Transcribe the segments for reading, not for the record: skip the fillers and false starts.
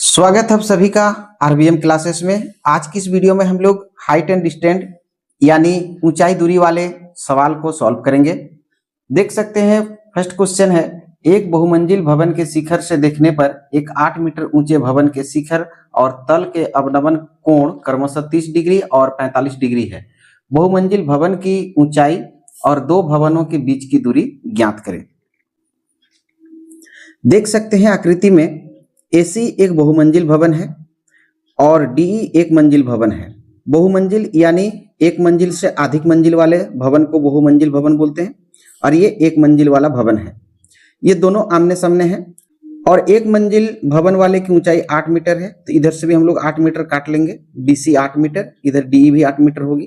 स्वागत है आप सभी का आरबीएम क्लासेस में। आज की इस वीडियो में हम लोग हाइट एंड डिस्टेंस यानी ऊंचाई दूरी वाले सवाल को सॉल्व करेंगे। देख सकते हैं फर्स्ट क्वेश्चन है, एक बहुमंजिल भवन के शिखर से देखने पर एक 8 मीटर ऊंचे भवन के शिखर और तल के अवनमन कोण क्रमशः 30 डिग्री और 45 डिग्री है। बहुमंजिल भवन की ऊंचाई और दो भवनों के बीच की दूरी ज्ञात करें। देख सकते हैं आकृति में एसी एक बहुमंजिल भवन है और डीई एक मंजिल भवन है। बहुमंजिल यानी एक मंजिल से अधिक मंजिल वाले भवन को बहुमंजिल भवन बोलते हैं और ये एक मंजिल वाला भवन है। ये दोनों आमने सामने हैं और एक मंजिल भवन वाले की ऊंचाई 8 मीटर है, तो इधर से भी हम लोग 8 मीटर काट लेंगे। बीसी 8 मीटर, इधर डीई भी 8 मीटर होगी।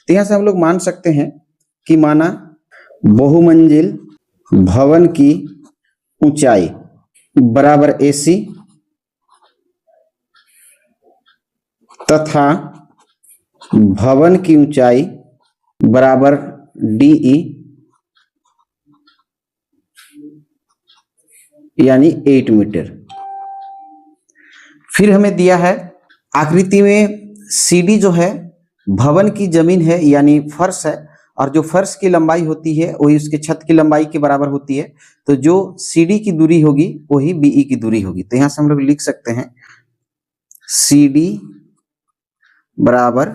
तो यहां से हम लोग मान सकते हैं कि माना बहुमंजिल भवन की ऊंचाई बराबर एसी तथा भवन की ऊंचाई बराबर डीई यानी 8 मीटर। फिर हमें दिया है आकृति में सीडी जो है भवन की जमीन है यानी फर्श है और जो फर्श की लंबाई होती है वही उसके छत की लंबाई के बराबर होती है। तो जो सीडी की दूरी होगी वही बीई की दूरी होगी। तो यहां से हम लोग लिख सकते हैं सीडी बराबर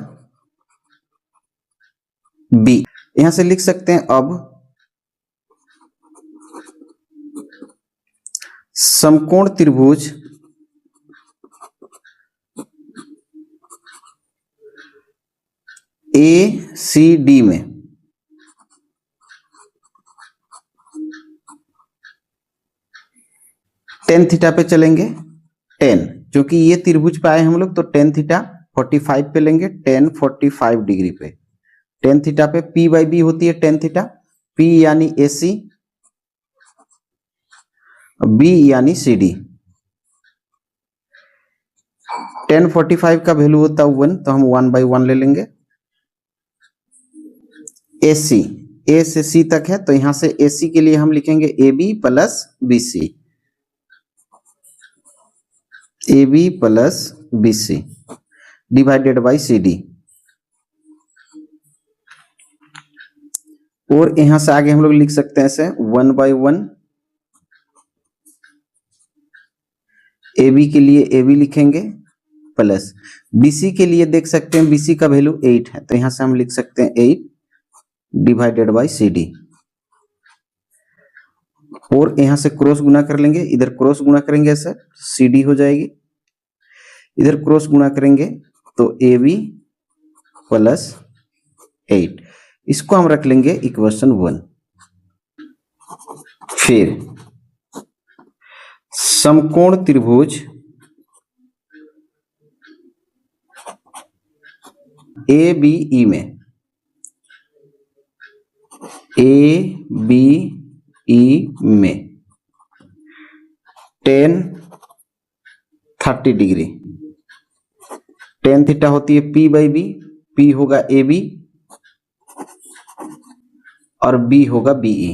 बी। यहां से लिख सकते हैं अब समकोण त्रिभुज ए सी डी में टेन थीटा पे चलेंगे। 10 क्योंकि ये त्रिभुज पे आए हम लोग, तो टेन थीटा 45 पे लेंगे। 10 45 डिग्री पे, टेन थीटा पे पी बाई बी होती है टेन थीटा। पी यानी एसी, बी यानी सीडी। 10 45 का वैल्यू होता है 1, तो हम 1/1 ले लेंगे। एसी ए से सी तक है, तो यहां से एसी के लिए हम लिखेंगे A B plus B C, A B plus B C divided by C D. और यहां से आगे हम लोग लिख सकते हैं ऐसे 1/1 ए बी के लिए ए बी लिखेंगे प्लस बीसी के लिए देख सकते हैं बीसी का वैल्यू 8 है, तो यहां से हम लिख सकते हैं 8 डिवाइडेड बाई सी डी। और यहां से क्रॉस गुना कर लेंगे, इधर क्रॉस गुना करेंगे ऐसे सी डी हो जाएगी, इधर क्रॉस गुना करेंगे तो ए बी प्लस 8। इसको हम रख लेंगे इक्वेशन 1। फिर समकोण त्रिभुज ए बी ई में, ए बी ई में 10 30 डिग्री, टेन थीटा होती है पी बाई बी, पी होगा ए बी और बी होगा बीई।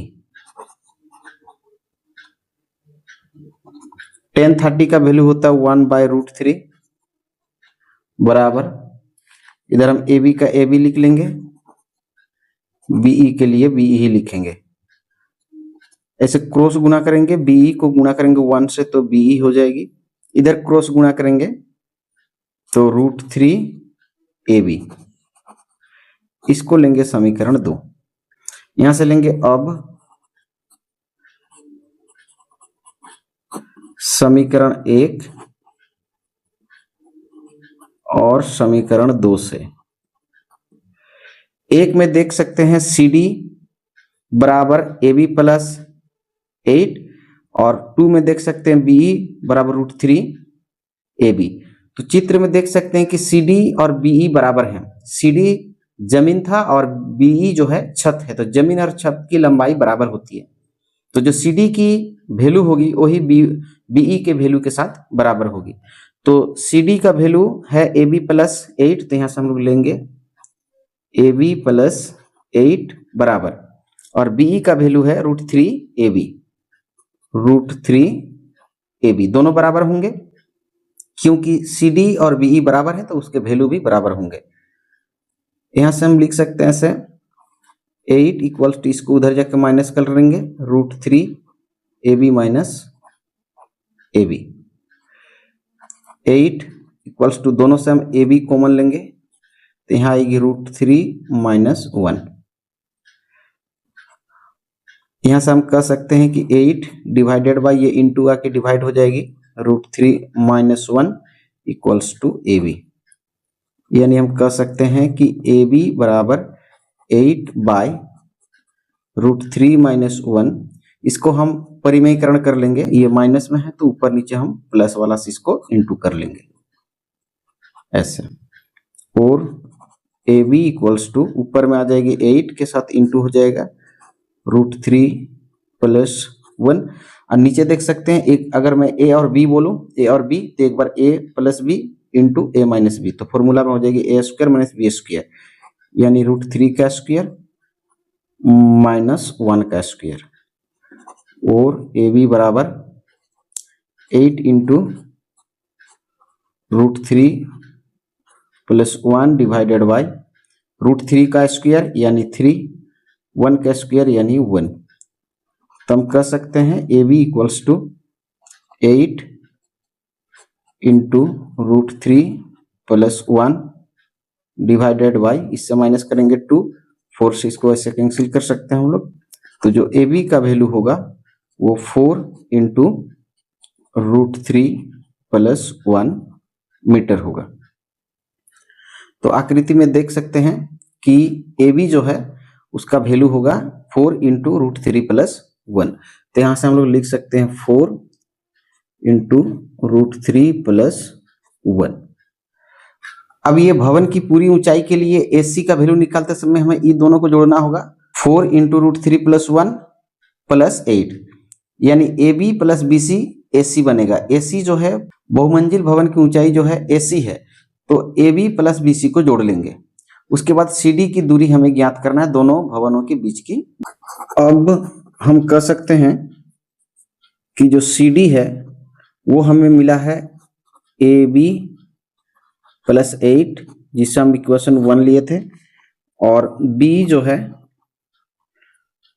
10 30 का वैल्यू होता है 1/√3 बराबर, इधर हम ए बी का ए बी लिख लेंगे, बीई के लिए बीई ही लिखेंगे। ऐसे क्रॉस गुना करेंगे, बीई को गुना करेंगे 1 से तो बीई हो जाएगी, इधर क्रॉस गुना करेंगे तो √3 ए बी। इसको लेंगे समीकरण 2। यहां से लेंगे अब समीकरण 1 और समीकरण 2 से। एक में देख सकते हैं सी डी बराबर ए बी प्लस 8 और 2 में देख सकते हैं बीई बराबर √3 ए बी। तो चित्र में देख सकते हैं कि सी डी और बीई बराबर हैं। सी डी जमीन था और बीई जो है छत है, तो जमीन और छत की लंबाई बराबर होती है। तो जो सी डी की वैल्यू होगी वही बीई के वैल्यू के साथ बराबर होगी। तो सी डी का वैल्यू है ए बी प्लस 8, तो यहां से हम लोग लेंगे ए बी प्लस 8 बराबर, और बीई का वैल्यू है √3 ए बी, √3 ए बी दोनों बराबर होंगे। क्योंकि सी डी और बीई बराबर है तो उसके वैल्यू भी बराबर होंगे। यहां से हम लिख सकते हैं ऐसे 8 इक्वल्स टू, इसको उधर जाकर माइनस कर लेंगे, √3 AB minus AB। 8 equals to, दोनों से हम AB कॉमन लेंगे तो यहां आएगी √3 माइनस 1। यहां से हम कह सकते हैं कि 8 डिवाइडेड बाय ये इंटू आके डिवाइड हो जाएगी, √3 माइनस 1 इक्वल्स टू AB। यानी हम कह सकते हैं कि AB बराबर 8 बाय √3 माइनस 1। इसको हम परिमेयकरण कर लेंगे, ये माइनस में है तो ऊपर नीचे हम प्लस वाला से इसको इंटू कर लेंगे ऐसे। और AB इक्वल्स टू, ऊपर में आ जाएगी 8 के साथ इंटू हो जाएगा √3 प्लस 1। और नीचे देख सकते हैं, एक अगर मैं A और B बोलूं, A और B, तो एक बार A plus B into A minus B, तो फॉर्मूला में हो जाएगी A square minus B square, यानी √3 का स्क्वायर माइनस 1 का स्क्वायर। और AB बराबर 8 इंटू √3 प्लस 1 डिवाइडेड बाय √3 का स्क्वायर यानी 3, 1 का स्क्वायर यानी 1। तो हम कह सकते हैं AB equals to 8 into √3 plus 1 divided by, इससे माइनस करेंगे 2, 4 से इसको ऐसे कैंसिल कर सकते हैं हम लोग। तो जो AB का वैल्यू होगा वो 4 इंटू √3 प्लस 1 मीटर होगा। तो आकृति में देख सकते हैं कि AB जो है उसका वैल्यू होगा 4 इंटू √3 प्लस 1। तो यहां से हम लोग लिख सकते हैं 4 इंटू √3 प्लस 1। अब ये भवन की पूरी ऊंचाई के लिए AC का वैल्यू निकालते समय हमें इन दोनों को जोड़ना होगा, 4 इंटू √3 प्लस 1 प्लस 8, यानी AB प्लस BC AC बनेगा। AC जो है बहुमंजिल भवन की ऊंचाई जो है AC है, तो AB प्लस BC को जोड़ लेंगे। उसके बाद CD की दूरी हमें ज्ञात करना है दोनों भवनों के बीच की। अब हम कह सकते हैं कि जो CD है वो हमें मिला है AB प्लस 8, जिससे हम इक्वेशन 1 लिए थे, और B जो है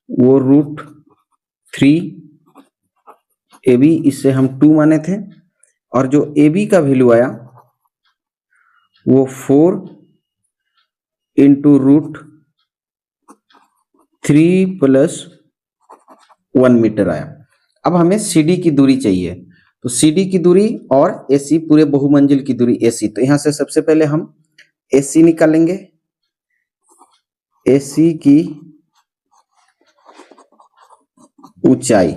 वो √3 AB, इससे हम 2 माने थे, और जो AB का वैल्यू आया वो 4 इंटू √3 प्लस 1 मीटर आया। अब हमें CD की दूरी चाहिए, तो CD की दूरी और AC पूरे बहुमंजिल की दूरी AC, तो यहां से सबसे पहले हम AC निकालेंगे। AC की ऊंचाई,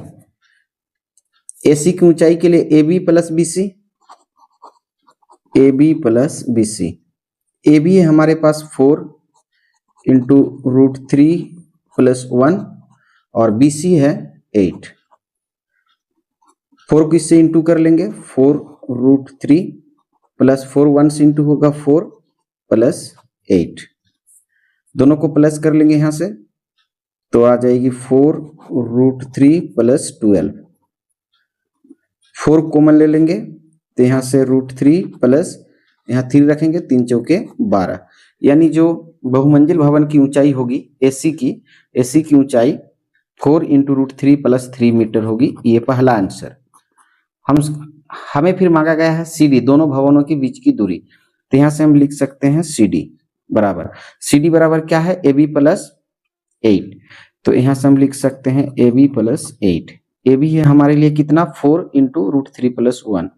AC की ऊंचाई के लिए AB plus BC, AB plus BC। AB है हमारे पास 4 इंटू √3 प्लस 1 और BC है 8। 4 को इससे इंटू कर लेंगे, 4 √3 प्लस 4, 1 से इंटू होगा 4 प्लस 8, दोनों को प्लस कर लेंगे यहां से, तो आ जाएगी 4 √3 प्लस 12। 4 कॉमन ले लेंगे तो यहां से √3 प्लस यहाँ 3 रखेंगे, 3 चौके 12, यानी जो बहुमंजिल भवन की ऊंचाई होगी AC की ऊंचाई 4 इंटू √3 प्लस 3 मीटर होगी। ये पहला आंसर। हमें फिर मांगा गया है CD, दोनों भवनों के बीच की दूरी, तो यहां से हम लिख सकते हैं CD बराबर क्या है, AB प्लस 8, तो यहां से हम लिख सकते हैं AB प्लस 8। AB है हमारे लिए कितना, 4 into √3 plus 1,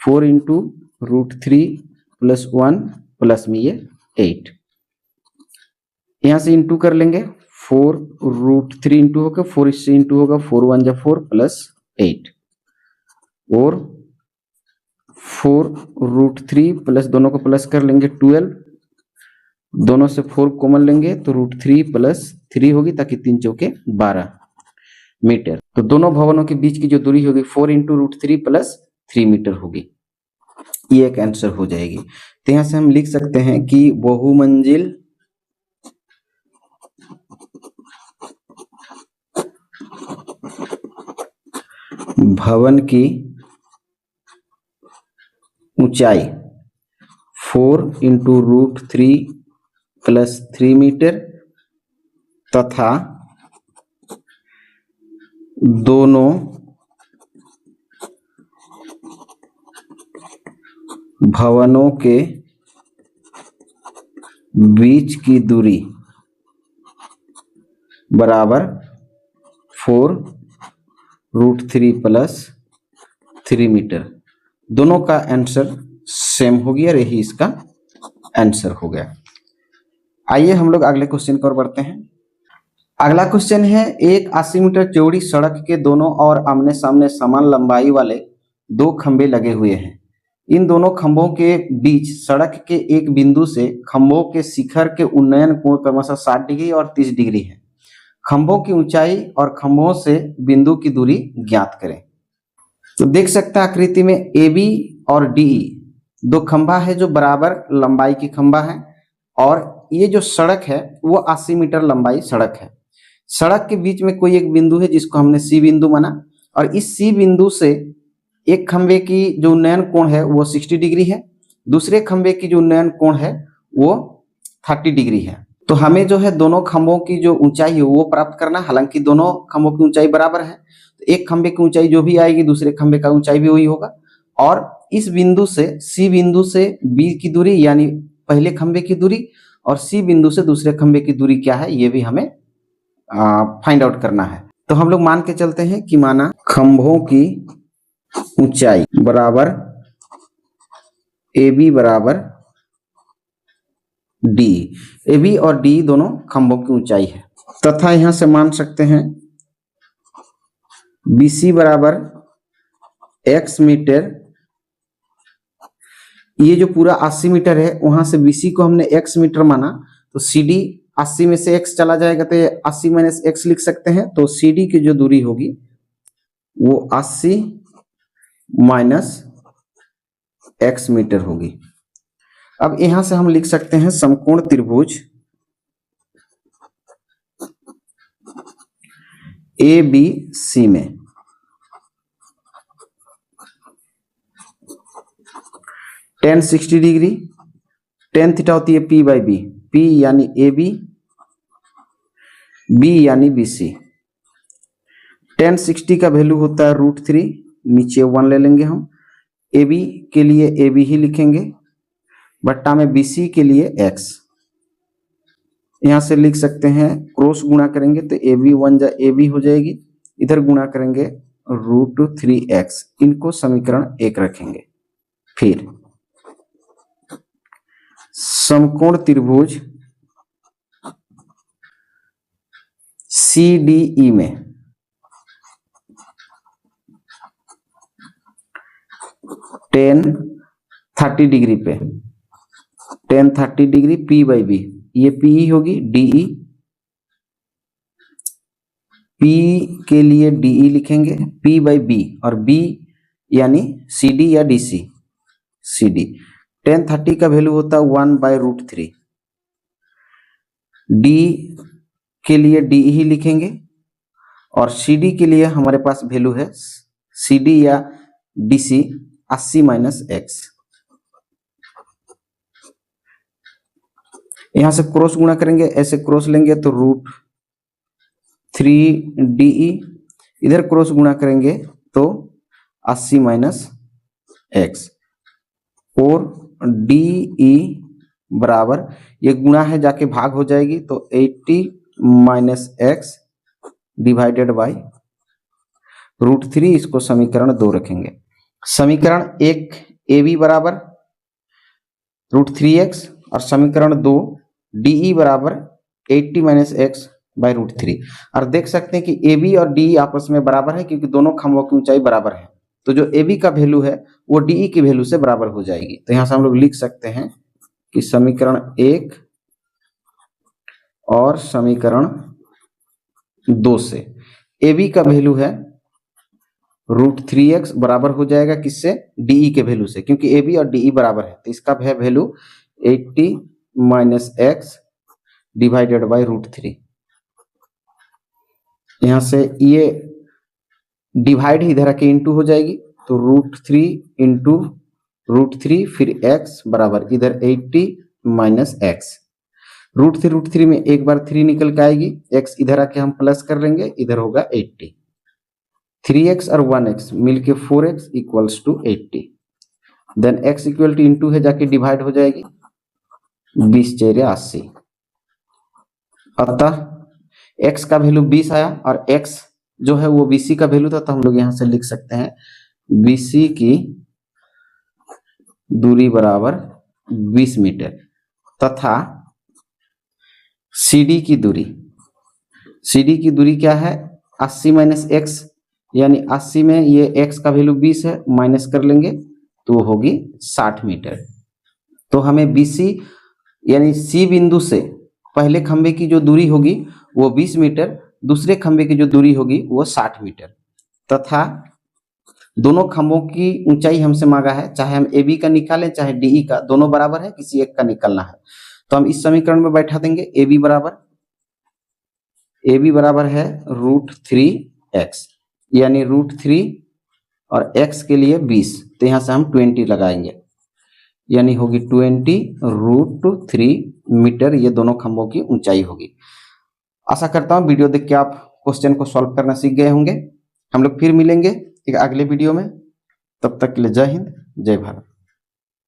4 into √3 plus 1 plus में ये 8, यहां से इंटू कर लेंगे, 4 √3 इंटू होगा 4, इससे इंटू होगा 4 1 जा 4 प्लस 8, और 4 √3 प्लस, दोनों को प्लस कर लेंगे 12, दोनों से 4 कॉमन लेंगे तो √3 प्लस 3 होगी, ताकि 3 चौके 12 मीटर। तो दोनों भवनों के बीच की जो दूरी होगी 4 इंटू √3 प्लस 3 मीटर होगी। ये एक आंसर हो जाएगी। तो यहां से हम लिख सकते हैं कि बहुमंजिल भवन की ऊंचाई 4 इंटू √3 प्लस 3 मीटर तथा दोनों भवनों के बीच की दूरी बराबर 4 √3 प्लस 3 मीटर। दोनों का आंसर सेम हो गया, यही इसका आंसर हो गया। आइए हम लोग अगले क्वेश्चन की ओर बढ़ते हैं। अगला क्वेश्चन है, एक 80 मीटर चौड़ी सड़क के दोनों ओर आमने सामने समान लंबाई वाले दो खंभे लगे हुए हैं। इन दोनों खंभों के बीच सड़क के एक बिंदु से खंभों के शिखर के उन्नयन कोण क्रमशः 60 डिग्री और 30 डिग्री है। खंभों की ऊंचाई और खंभों से बिंदु की दूरी ज्ञात करें। तो देख सकते हैं आकृति में AB और DE दो खंभा है जो बराबर लंबाई की खंभा है, और ये जो सड़क है वो 80 मीटर लंबाई सड़क है। सड़क के बीच में कोई एक बिंदु है जिसको हमने C बिंदु माना, और इस C बिंदु से एक खंभे की जो उन्नयन कोण है वो 60 डिग्री है, दूसरे खंभे की जो उन्नयन कोण है वो 30 डिग्री है। तो हमें जो है दोनों खंभों की जो ऊंचाई है वो प्राप्त करना, हालांकि दोनों खंभों की ऊंचाई बराबर है, तो एक खंभे की ऊंचाई जो भी आएगी दूसरे खंभे का ऊंचाई भी वही होगा। और इस बिंदु से C बिंदु से B की दूरी यानी पहले खंभे की दूरी और C बिंदु से दूसरे खंभे की दूरी क्या है ये भी हमें फाइंड आउट करना है। तो हम लोग मान के चलते हैं कि माना खंभों की ऊंचाई बराबर AB बराबर D। AB और D दोनों खंभों की ऊंचाई है, तथा यहां से मान सकते हैं BC बराबर X मीटर। ये जो पूरा 80 मीटर है वहां से BC को हमने X मीटर माना, तो CD 80 में से X चला जाएगा तो 80 माइनस X लिख सकते हैं। तो CD की जो दूरी होगी वो 80 माइनस X मीटर होगी। अब यहां से हम लिख सकते हैं समकोण त्रिभुज ABC में tan 60 डिग्री, tan थीटा होती है P बाई B, P यानी AB, B यानी BC। tan 60 का वैल्यू होता है √3, नीचे 1 ले लेंगे हम। AB के लिए AB ही लिखेंगे, बट्टा में BC के लिए X। यहां से लिख सकते हैं क्रॉस गुणा करेंगे तो AB 1 जा AB हो जाएगी, इधर गुणा करेंगे √3x। इनको समीकरण 1 रखेंगे। फिर समकोण त्रिभुज CDE में tan 30 डिग्री पे tan 30 degree P by B, ये PE होगी, DE P के लिए DE लिखेंगे, P बाई B, और B यानी CD या DC, CD। tan 30 का वैल्यू होता है 1 बाई √3। D के लिए DE ही लिखेंगे, और CD के लिए हमारे पास वैल्यू है CD या DC 80 माइनस X। यहां से क्रॉस गुणा करेंगे, ऐसे क्रॉस लेंगे तो √3DE, इधर क्रॉस गुणा करेंगे तो 80 माइनस X, और DE बराबर, ये गुणा है जाके भाग हो जाएगी तो 80 माइनस X डिवाइडेड बाई √3। इसको समीकरण 2 रखेंगे। समीकरण 1 AB बराबर √3x, और समीकरण 2 DE बराबर 80 माइनस X बाई √3। और देख सकते हैं कि AB और DE आपस में बराबर है क्योंकि दोनों खंभों की ऊंचाई बराबर है, तो जो AB का वैल्यू है वो DE की वैल्यू से बराबर हो जाएगी। तो यहां से हम लोग लिख सकते हैं कि समीकरण 1 और समीकरण 2 से AB का वैल्यू है √3x बराबर हो जाएगा किससे, DE के वैल्यू से, क्योंकि AB और DE बराबर है, तो इसका है value 80 minus X divided by √3। यहां से ये डिवाइड इधर आके इंटू हो जाएगी, तो √3 इंटू √3 फिर x बराबर इधर 80 माइनस एक्स। √3 में एक बार 3 निकल के आएगी, x इधर आके हम प्लस कर लेंगे, इधर होगा 80। 3x और 1x मिलके 4x equals to 80। Then x equal to into है जाके डिवाइड हो जाएगी, 20 चेरे 80। अतः x का वैल्यू 20 आया और x जो है वो BC का वैल्यू था, तो हम लोग यहां से लिख सकते हैं BC की दूरी बराबर 20 मीटर तथा CD की दूरी क्या है 80 माइनस x, यानी 80 में ये x का वैल्यू 20 है, माइनस कर लेंगे तो वो होगी 60 मीटर। तो हमें BC यानी C बिंदु से पहले खंबे की जो दूरी होगी वो 20 मीटर, दूसरे खंबे की जो दूरी होगी वो 60 मीटर तथा दोनों खंभों की ऊंचाई हमसे मांगा है, चाहे हम AB का निकालें चाहे DE का, दोनों बराबर है, किसी एक का निकालना है। तो हम इस समीकरण में बैठा देंगे AB बराबर है √3x, यानी √3 और x के लिए 20, तो यहां से हम 20 लगाएंगे, यानी होगी 20 √3 मीटर, ये दोनों खंभों की ऊंचाई होगी। आशा करता हूं वीडियो देख के आप क्वेश्चन को सॉल्व करना सीख गए होंगे। हम लोग फिर मिलेंगे एक अगले वीडियो में, तब तक के लिए जय हिंद जय भारत।